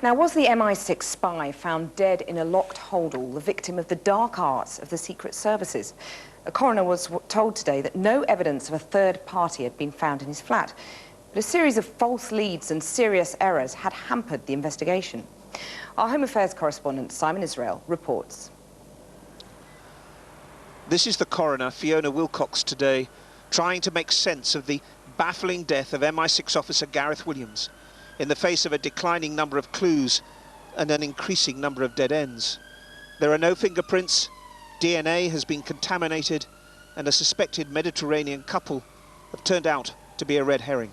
Now, was the MI6 spy found dead in a locked holdall, the victim of the dark arts of the Secret Services? A coroner was told today that no evidence of a third party had been found in his flat, but a series of false leads and serious errors had hampered the investigation. Our Home Affairs correspondent, Simon Israel, reports. This is the coroner, Fiona Wilcox, today, trying to make sense of the baffling death of MI6 officer Gareth Williams in the face of a declining number of clues and an increasing number of dead ends. There are no fingerprints, DNA has been contaminated, and a suspected Mediterranean couple have turned out to be a red herring.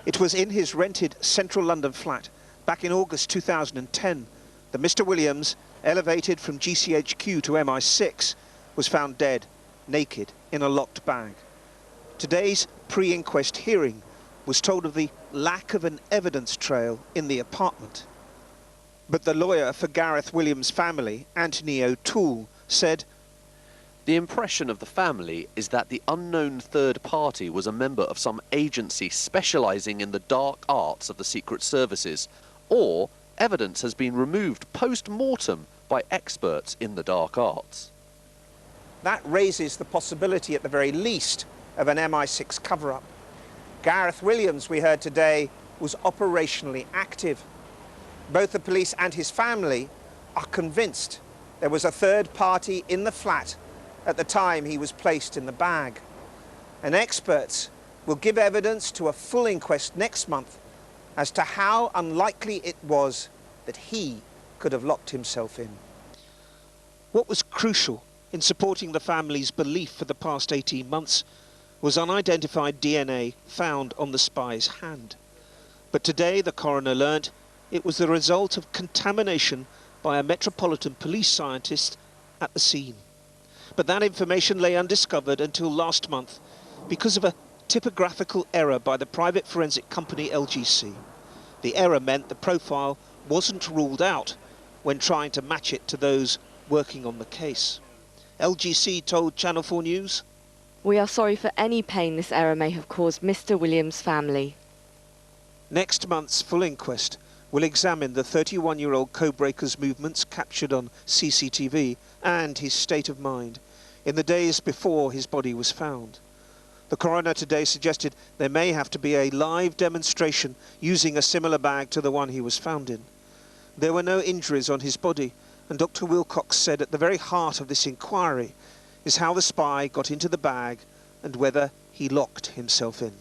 It was in his rented central London flat back in August 2010 that Mr. Williams, elevated from GCHQ to MI6, was found dead, naked, in a locked bag. Today's pre-inquest hearing was told of the lack of an evidence trail in the apartment. But the lawyer for Gareth Williams' family, Anthony O'Toole, said, "The impression of the family is that the unknown third party was a member of some agency specialising in the dark arts of the Secret Services, or evidence has been removed post-mortem by experts in the dark arts." That raises the possibility, at the very least, of an MI6 cover-up. Gareth Williams, we heard today, was operationally active. Both the police and his family are convinced there was a third party in the flat at the time he was placed in the bag. And experts will give evidence to a full inquest next month as to how unlikely it was that he could have locked himself in. What was crucial in supporting the family's belief for the past 18 months was unidentified DNA found on the spy's hand. But today the coroner learned it was the result of contamination by a Metropolitan Police scientist at the scene. But that information lay undiscovered until last month because of a typographical error by the private forensic company LGC. The error meant the profile wasn't ruled out when trying to match it to those working on the case. LGC told Channel 4 News, "We are sorry for any pain this error may have caused Mr. Williams' family." Next month's full inquest will examine the 31-year-old code-breaker's movements captured on CCTV and his state of mind in the days before his body was found. The coroner today suggested there may have to be a live demonstration using a similar bag to the one he was found in. There were no injuries on his body, and Dr. Wilcox said at the very heart of this inquiry is how the spy got into the bag and whether he locked himself in.